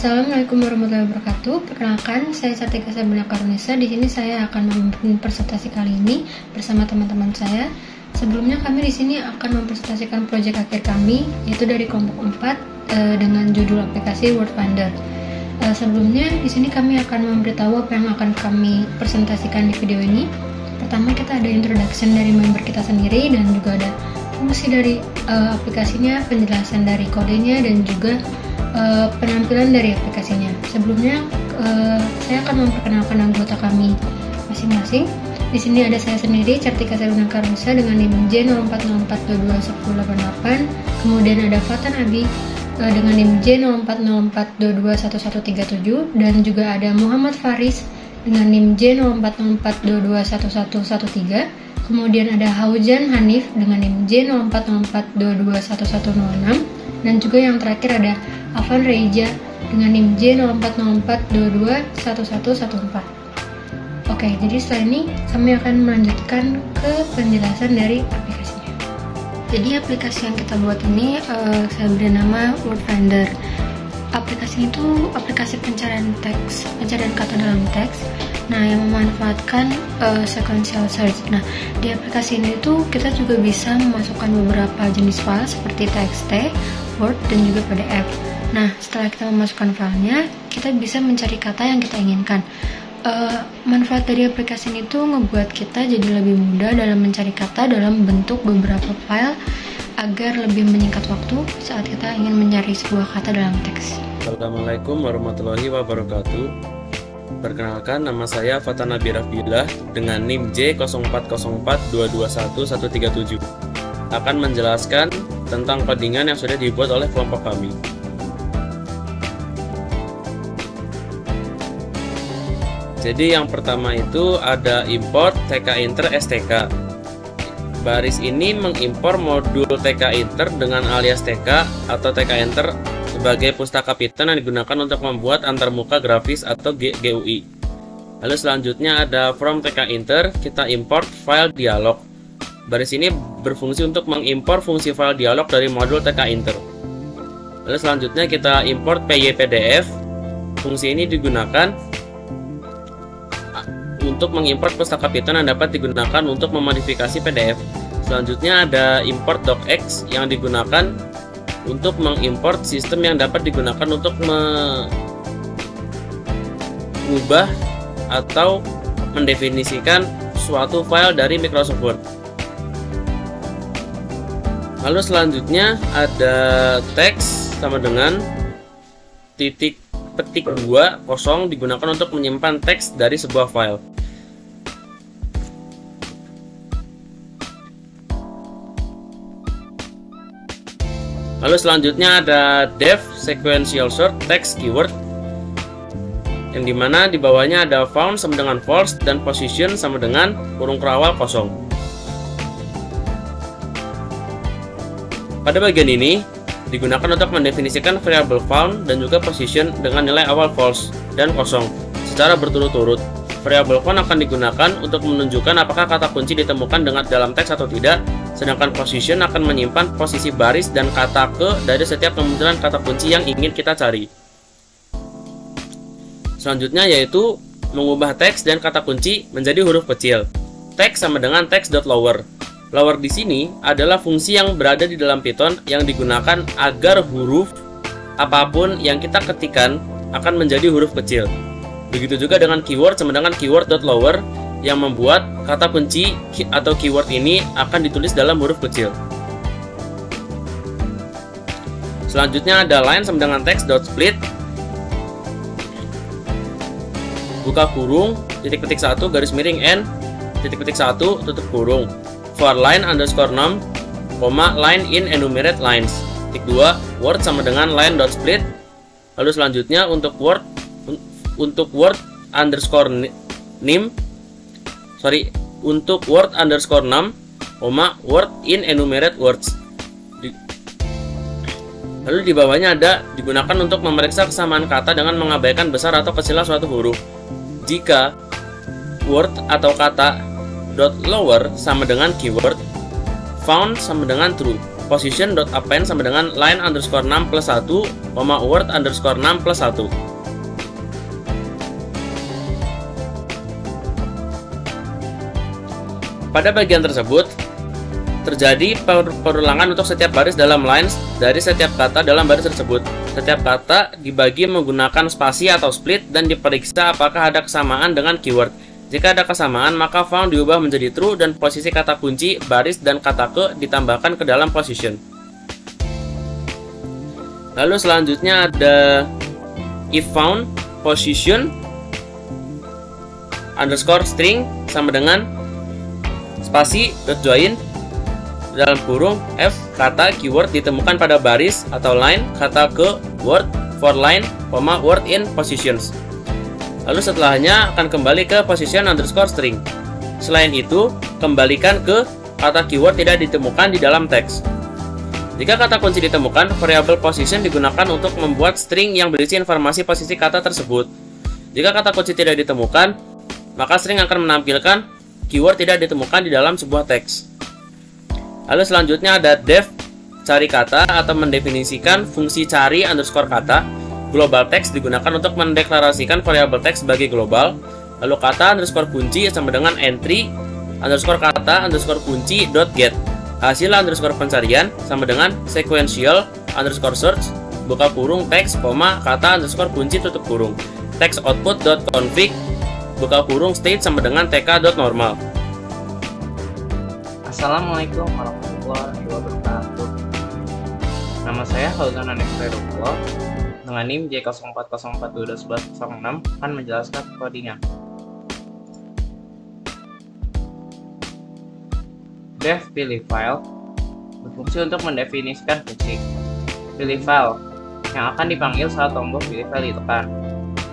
Assalamualaikum warahmatullahi wabarakatuh. Perkenalkan, saya Sartika Sabrina Karunisa. Di sini saya akan memimpin presentasi kali ini bersama teman-teman saya. Sebelumnya kami di sini akan mempresentasikan proyek akhir kami, yaitu dari kelompok 4 dengan judul aplikasi Word Finder. Sebelumnya di sini kami akan memberitahu apa yang akan kami presentasikan di video ini. Pertama, kita ada introduction dari member kita sendiri dan juga ada fungsi dari aplikasinya, penjelasan dari kodenya, dan juga penampilan dari aplikasinya. Sebelumnya saya akan memperkenalkan anggota kami masing-masing. Di sini ada saya sendiri, Sartika Sabrina Karunisa dengan NIM J0404221088. Kemudian ada Fatan Abi dengan NIM J0404221137, dan juga ada Muhammad Faris dengan NIM J0404221113. Kemudian ada Haujan Hanif dengan NIM J0404221106, dan juga yang terakhir ada Afan Reija dengan NIM J0404221114. Oke, jadi setelah ini kami akan melanjutkan ke penjelasan dari aplikasinya. Jadi aplikasi yang kita buat ini saya beri nama Word Finder. Aplikasi itu aplikasi pencarian teks, pencarian kata dalam teks. Nah, yang memanfaatkan sequential search. Nah, di aplikasi ini tuh kita juga bisa memasukkan beberapa jenis file seperti TXT, Word, dan juga PDF. Nah, setelah kita memasukkan filenya, kita bisa mencari kata yang kita inginkan. Manfaat dari aplikasi ini tuh ngebuat kita jadi lebih mudah dalam mencari kata dalam bentuk beberapa file agar lebih menyingkat waktu saat kita ingin mencari sebuah kata dalam teks. Assalamualaikum warahmatullahi wabarakatuh. Perkenalkan, nama saya Fatan Abi Rafillah dengan NIM J0404221137. Akan menjelaskan tentang codingan yang sudah dibuat oleh kelompok kami. Jadi yang pertama itu ada import tkinter stk. Baris ini mengimpor modul tkinter dengan alias tk atau tkinter sebagai pustaka Python yang digunakan untuk membuat antarmuka grafis atau GUI. Lalu selanjutnya ada from tkinter, kita import file dialog. Baris ini berfungsi untuk mengimpor fungsi file dialog dari modul tkinter. Lalu selanjutnya kita import pypdf. Fungsi ini digunakan untuk mengimport pustaka Python yang dapat digunakan untuk memodifikasi PDF. Selanjutnya ada import docx yang digunakan untuk mengimport sistem yang dapat digunakan untuk mengubah atau mendefinisikan suatu file dari Microsoft Word. Lalu selanjutnya ada teks sama dengan titik petik 2 kosong digunakan untuk menyimpan teks dari sebuah file. Lalu selanjutnya ada def sequential sort text keyword, yang dimana di bawahnya ada found sama dengan false dan position sama dengan kurung kerawal kosong. Pada bagian ini digunakan untuk mendefinisikan variabel found dan juga position dengan nilai awal false dan kosong secara berturut-turut. Variabel found akan digunakan untuk menunjukkan apakah kata kunci ditemukan dalam teks atau tidak, sedangkan position akan menyimpan posisi baris dan kata ke dari setiap kemunculan kata kunci yang ingin kita cari. Selanjutnya yaitu mengubah teks dan kata kunci menjadi huruf kecil. Teks sama dengan text.lower. Lower di sini adalah fungsi yang berada di dalam Python yang digunakan agar huruf apapun yang kita ketikkan akan menjadi huruf kecil. Begitu juga dengan keyword sama dengan keyword.lower yang membuat kata kunci atau keyword ini akan ditulis dalam huruf kecil. Selanjutnya ada line sama dengan text.split. Buka kurung, titik petik 1 garis miring n, titik petik 1 tutup kurung. For line _6, line in enumerate lines. Titik 2, word sama dengan line.split. Lalu selanjutnya untuk word underscore name, untuk word underscore 6, word in enumerate words. Lalu di bawahnya ada digunakan untuk memeriksa kesamaan kata dengan mengabaikan besar atau kecilnya suatu huruf. Jika word atau kata dot lower sama dengan keyword, found sama dengan true. position.append sama dengan line underscore 6 plus 1, word underscore 6 plus 1. Pada bagian tersebut, terjadi perulangan untuk setiap baris dalam lines dari setiap kata dalam baris tersebut. Setiap kata dibagi menggunakan spasi atau split dan diperiksa apakah ada kesamaan dengan keyword. Jika ada kesamaan, maka found diubah menjadi true dan posisi kata kunci, baris, dan kata ke ditambahkan ke dalam position. Lalu selanjutnya ada if found position underscore string sama dengan spasi .join dalam kurung f kata keyword ditemukan pada baris atau line kata ke word for line, word in positions. Lalu setelahnya akan kembali ke position underscore string. Selain itu, kembalikan ke kata keyword tidak ditemukan di dalam teks. Jika kata kunci ditemukan, variabel position digunakan untuk membuat string yang berisi informasi posisi kata tersebut. Jika kata kunci tidak ditemukan, maka string akan menampilkan keyword tidak ditemukan di dalam sebuah teks. Lalu selanjutnya ada def cari kata atau mendefinisikan fungsi cari underscore kata. Global text digunakan untuk mendeklarasikan variabel teks sebagai global. Lalu kata underscore kunci sama dengan entry underscore kata underscore kunci dot get. Hasil underscore pencarian sama dengan sequential underscore search buka kurung teks, kata underscore kunci tutup kurung. Text output dot config buka kurung state sama dengan tk.normal. Assalamualaikum warahmatullahi wabarakatuh. Nama saya Fauzan Hanif Khairullah dengan NIM J0404221106 akan menjelaskan codingnya. Def pilih file berfungsi untuk mendefinisikan fungsi. Pilih file yang akan dipanggil saat tombol pilih file ditekan.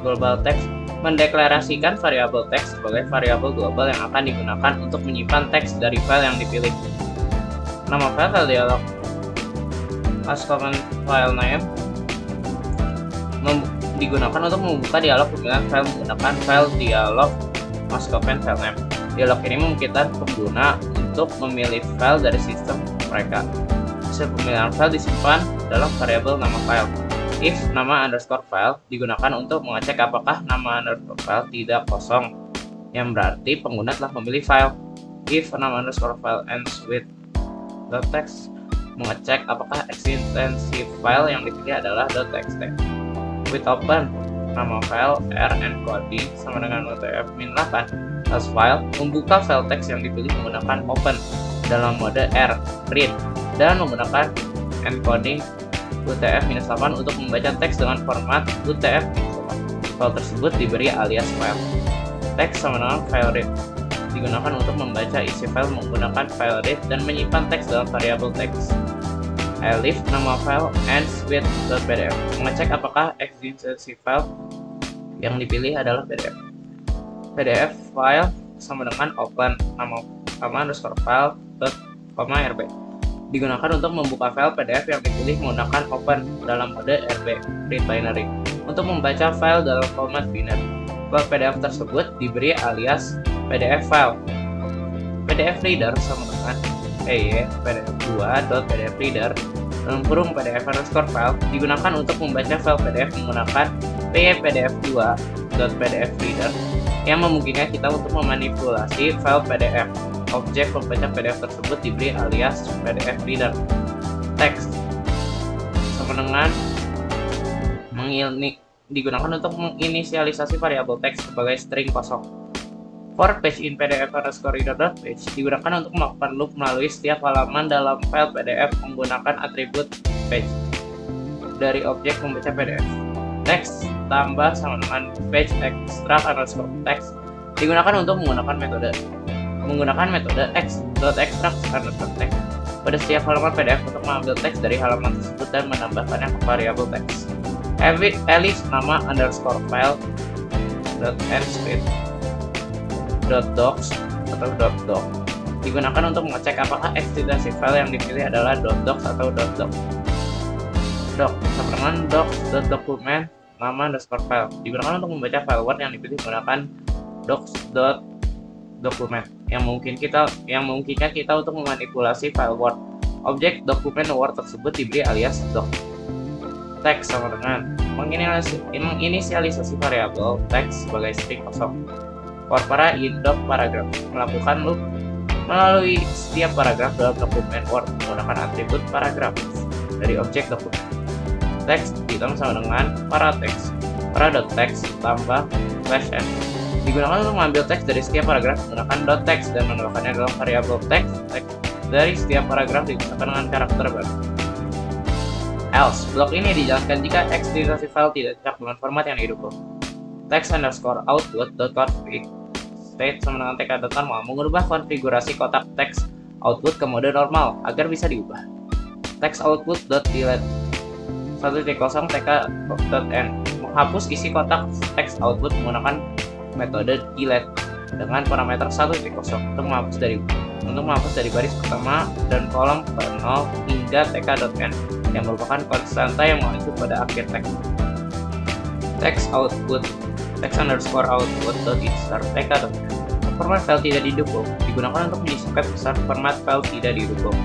Global text mendeklarasikan variabel teks sebagai variabel global yang akan digunakan untuk menyimpan teks dari file yang dipilih. Nama file dialog as command file name digunakan untuk membuka dialog pemilihan file menggunakan file dialog as command file name. Dialog ini memungkinkan pengguna untuk memilih file dari sistem mereka. Hasil pemilihan file disimpan dalam variabel nama file. If nama underscore file digunakan untuk mengecek apakah nama underscore file tidak kosong, yang berarti pengguna telah memilih file. If nama underscore file ends with .text, mengecek apakah ekstensi file yang dipilih adalah .txt. With open, nama file r encoding sama dengan UTF-8 as file, membuka file teks yang dipilih menggunakan open dalam mode r read dan menggunakan encoding UTF-8 untuk membaca teks dengan format UTF-8. File tersebut diberi alias file. Teks sama dengan file read digunakan untuk membaca isi file menggunakan file read dan menyimpan teks dalam variabel teks. Elif nama file ends with .pdf, mengecek apakah ekstensi file yang dipilih adalah PDF. PDF file sama dengan open nama underscore file .rb digunakan untuk membuka file PDF yang dipilih menggunakan open dalam mode RB read binary untuk membaca file dalam format binary. File PDF tersebut diberi alias PDF file. PDF reader sama dengan pdf2.pdf reader dalam kurung PDF underscore file digunakan untuk membaca file PDF menggunakan pdf2.pdf reader yang memungkinkan kita untuk memanipulasi file PDF. Objek pembaca PDF tersebut diberi alias PDF reader. Text sama dengan digunakan untuk menginisialisasi variabel teks sebagai string kosong. For page in PDF underscore reader.page digunakan untuk melakukan loop melalui setiap halaman dalam file PDF menggunakan atribut page dari objek pembaca PDF. Text tambah sama dengan page extract underscore text digunakan untuk menggunakan metode x.extract underscore text pada setiap halaman PDF untuk mengambil teks dari halaman tersebut dan menambahkannya ke variabel teks. Elif nama underscore file .ends with .docs atau .doc digunakan untuk mengecek apakah ekstensi file yang dipilih adalah .docs atau .doc. Doc sama dengan docs.document nama underscore file digunakan untuk membaca file Word yang dipilih menggunakan docs.document yang memungkinkan kita untuk memanipulasi file Word. Objek dokumen Word tersebut diberi alias doc. Teks sama dengan menginisialisasi variabel teks sebagai string kosong. For para indoc paragraf, melakukan loop melalui setiap paragraf dalam dokumen Word menggunakan atribut paragraf dari objek dokumen. Teks ditambah sama dengan para.text tambah /n. Digunakan untuk mengambil teks dari setiap paragraf menggunakan .text dan menambahkannya dalam variabel teks dari setiap paragraf digunakan dengan karakter baru. Else, blok ini dijalankan jika ekstensif file tidak cocok dengan format yang didukung. Text_output.config state sama dengan tk.normal mengubah konfigurasi kotak teks output ke mode normal agar bisa diubah. Text_output.delete 1.0 tk.n menghapus isi kotak teks output menggunakan metode delete dengan parameter 1.0 untuk menghapus dari baris pertama dan kolom ke 0 hingga tk.n yang merupakan konstanta yang mengacu pada akhir teks. Text_output.insert tk.n format file tidak didukung digunakan untuk menyisipkan besar format file tidak didukung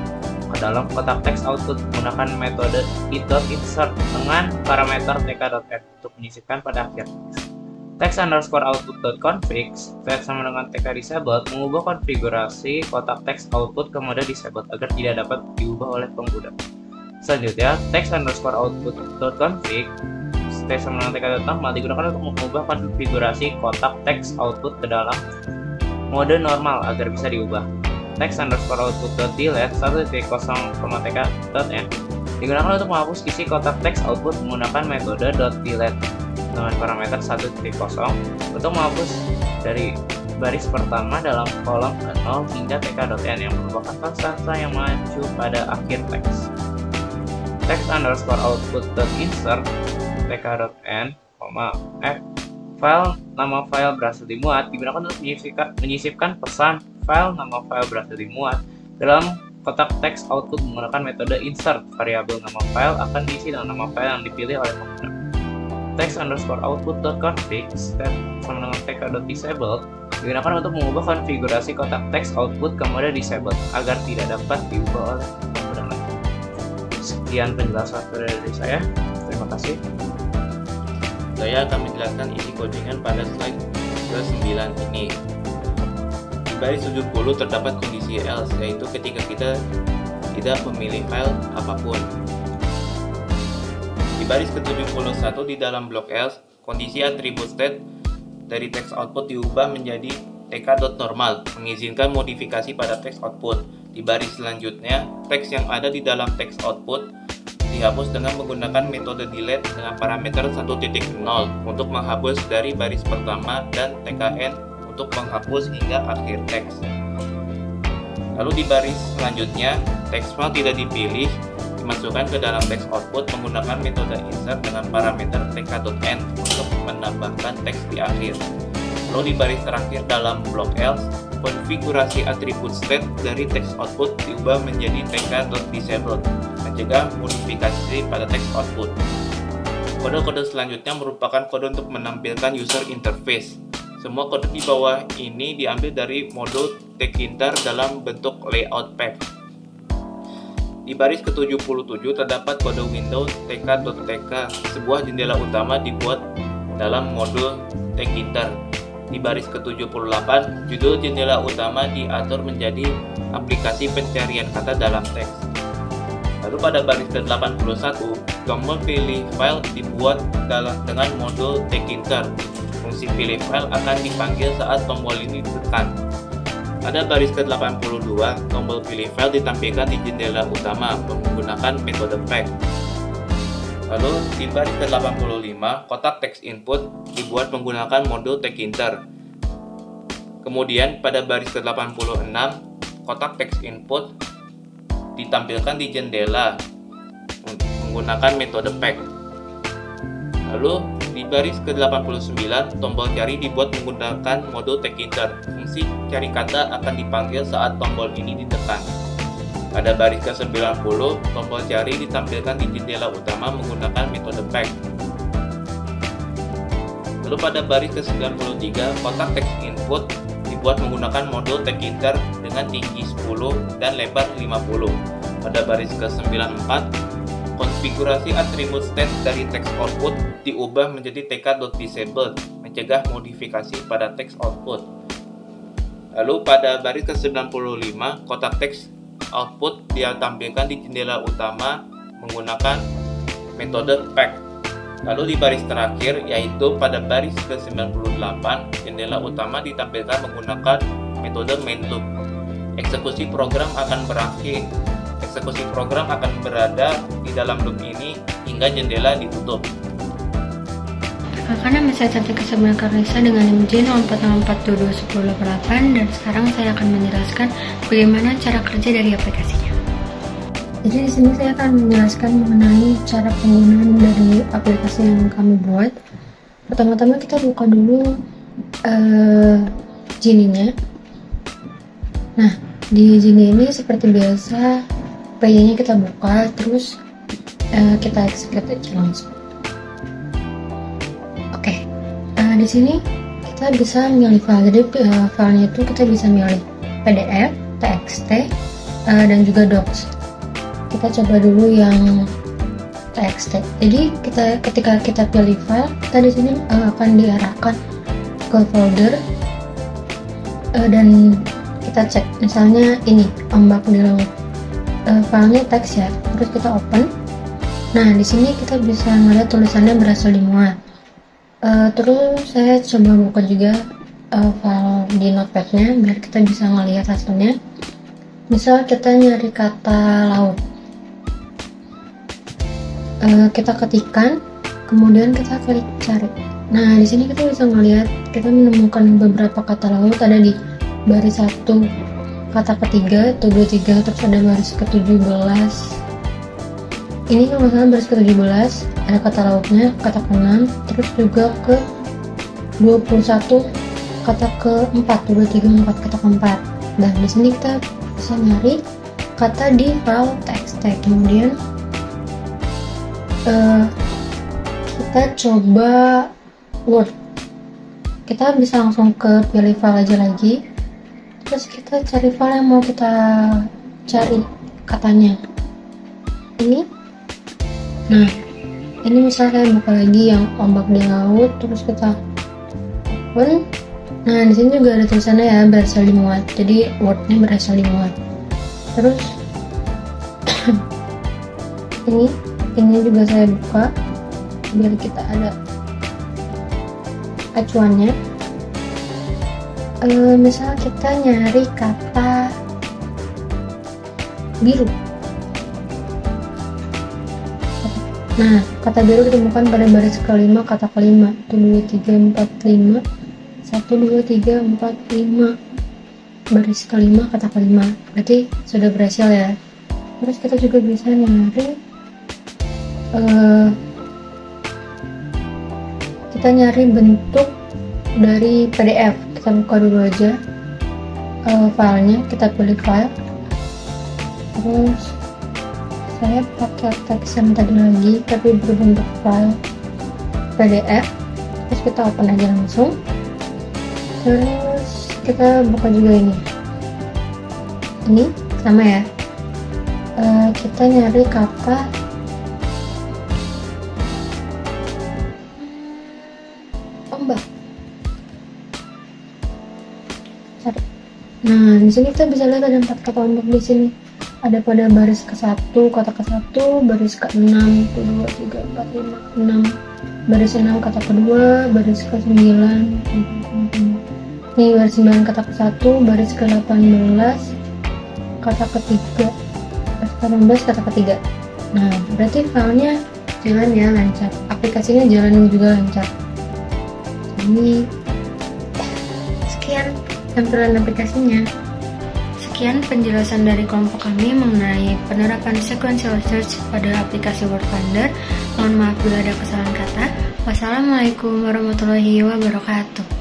ke dalam kotak teks output menggunakan metode it.insert dengan parameter tk.n untuk menyisipkan pada akhir teks. Text_output.config set sama dengan tk disabled mengubah konfigurasi kotak teks output ke mode disabled agar tidak dapat diubah oleh pengguna. Selanjutnya, text_output.config set sama dengan tk.normal digunakan untuk mengubah konfigurasi kotak teks output ke dalam mode normal agar bisa diubah. Text_output.delete 1.0, tk.n digunakan untuk menghapus isi kotak teks output menggunakan metode .delete dengan parameter 1.0 untuk menghapus dari baris pertama dalam kolom 0 hingga tk.n yang merupakan konstanta yang mengacu pada akhir teks. Text_output.insert tk.n, nama file berhasil dimuat digunakan untuk menyisipkan pesan file nama file berhasil dimuat dalam kotak teks output menggunakan metode insert. Variabel nama file akan diisi dengan nama file yang dipilih oleh pengguna. Text_output.config set sama dengan tk.disabled digunakan untuk mengubah konfigurasi kotak teks output ke mode disabled agar tidak dapat diubah oleh pengguna. Sekian penjelasan dari saya. Terima kasih. Saya akan menjelaskan isi codingan pada slide ke-9 ini. Di baris 70 terdapat kondisi else, yaitu ketika kita tidak memilih file apapun. Di baris ke-71 di dalam blok else, kondisi atribut state dari text output diubah menjadi tk.normal, mengizinkan modifikasi pada text output. Di baris selanjutnya, teks yang ada di dalam text output dihapus dengan menggunakan metode delete dengan parameter 1.0 untuk menghapus dari baris pertama dan tkn untuk menghapus hingga akhir teks. Lalu di baris selanjutnya, teks file tidak dipilih dimasukkan ke dalam text output menggunakan metode insert dengan parameter tk.n untuk menambahkan teks di akhir. Lalu di baris terakhir dalam blok else, konfigurasi atribut state dari text output diubah menjadi tk.disabled, mencegah modifikasi pada text output. Kode-kode selanjutnya merupakan kode untuk menampilkan user interface. Semua kode di bawah ini diambil dari modul tkinter dalam bentuk layout path. Di baris ke-77 terdapat kode window tk.tk, sebuah jendela utama dibuat dalam modul tkinter. Di baris ke-78, judul jendela utama diatur menjadi aplikasi pencarian kata dalam teks. Lalu pada baris ke-81, tombol pilih file dibuat dengan modul tkinter. Fungsi pilih file akan dipanggil saat tombol ini ditekan. Pada baris ke-82, tombol pilih file ditampilkan di jendela utama menggunakan metode path. Lalu di baris ke-85, kotak teks input dibuat menggunakan modul tkinter. Kemudian pada baris ke-86, kotak teks input ditampilkan di jendela menggunakan metode path. Lalu di baris ke-89, tombol cari dibuat menggunakan modul tkinter. Fungsi cari kata akan dipanggil saat tombol ini ditekan. Pada baris ke-90, tombol cari ditampilkan di jendela utama menggunakan metode path. Lalu pada baris ke-93, kotak teks input dibuat menggunakan modul tkinter dengan tinggi 10 dan lebar 50. pada baris ke-94, konfigurasi atribut state dari text output diubah menjadi tk.disabled, mencegah modifikasi pada text output. Lalu pada baris ke-95, kotak teks output dia tampilkan di jendela utama menggunakan metode pack. Lalu di baris terakhir, yaitu pada baris ke-98, jendela utama ditampilkan menggunakan metode main loop. Eksekusi program akan berakhir. Eksekusi program akan berada di dalam loop ini hingga jendela ditutup. Karena masih sertifikat Karnisa dengan IMG 0404221088, dan sekarang saya akan menjelaskan bagaimana cara kerja dari aplikasinya. Jadi di sini saya akan menjelaskan mengenai cara penggunaan dari aplikasi yang kami buat. Pertama-tama kita buka dulu Genie-nya. Nah, di Genie ini seperti biasa, PY-nya kita buka, terus kita execute aja langsung. Oke, di sini kita bisa milih file. Jadi filenya itu kita bisa milih PDF, TXT, dan juga Docs. Kita coba dulu yang TXT. Jadi ketika kita pilih file, kita di sini akan diarahkan ke folder dan kita cek. Misalnya ini ombak di laut, filenya teks ya. Terus kita open. Nah di sini kita bisa melihat tulisannya berhasil dimuat. Terus saya coba buka juga file di notepad-nya biar kita bisa ngelihat hasilnya. Misal kita nyari kata laut. Kita ketikkan, kemudian kita klik cari. Nah, di sini kita bisa melihat, kita menemukan beberapa kata laut ada di baris 1, kata ketiga, tubuh 3, terus ada baris ke-17. Ini kalau nggak salah baris ke-17, ada kata lautnya, kata ke-6, terus juga ke 21, kata ke-4, 23, 4, kata ke-4. Dan di sini kita bisa nyari kata di file TXT. Kemudian kita coba Word. Kita bisa langsung ke pilih file aja lagi. Terus kita cari file yang mau kita cari katanya. Ini. Nah, ini misalnya saya buka lagi yang ombak di laut, terus kita open. Nah, di sini juga ada tulisannya ya, berhasil dimuat. Jadi Word-nya berhasil dimuat. Terus ini juga saya buka biar kita ada acuannya. Misal kita nyari kata biru. Nah, kata biru ditemukan pada baris ke-5, kata ke-5, 1, 2, 3, 4, 5, 1, 2, 3, 4, 5, baris ke-5, kata ke-5. Berarti sudah berhasil ya. Terus kita juga bisa nyari kita nyari bentuk dari PDF. Kita buka dulu aja filenya, kita pilih file, terus saya pakai teks yang tadi lagi tapi berbentuk file PDF. Terus kita open aja langsung. Terus kita buka juga ini sama ya. Kita nyari kata ombak. Nah, di sini kita bisa lihat ada 4 kata ombak di sini. Ada pada baris ke-1, kata ke-1, baris ke-6, 1, 2, 3, 4, 5, 6, baris 6, kata ke-2, baris ke-9, ini baris 9, kata ke-1, baris ke-18, kata ke-3, baris ke-18, kata ke-3. Nah, berarti filenya jalan ya, lancar. Aplikasinya jalan juga lancar. Ini sekian tampilan aplikasinya. Sekian penjelasan dari kelompok kami mengenai penerapan sequential search pada aplikasi Word Finder. Mohon maaf bila ada kesalahan kata. Wassalamualaikum warahmatullahi wabarakatuh.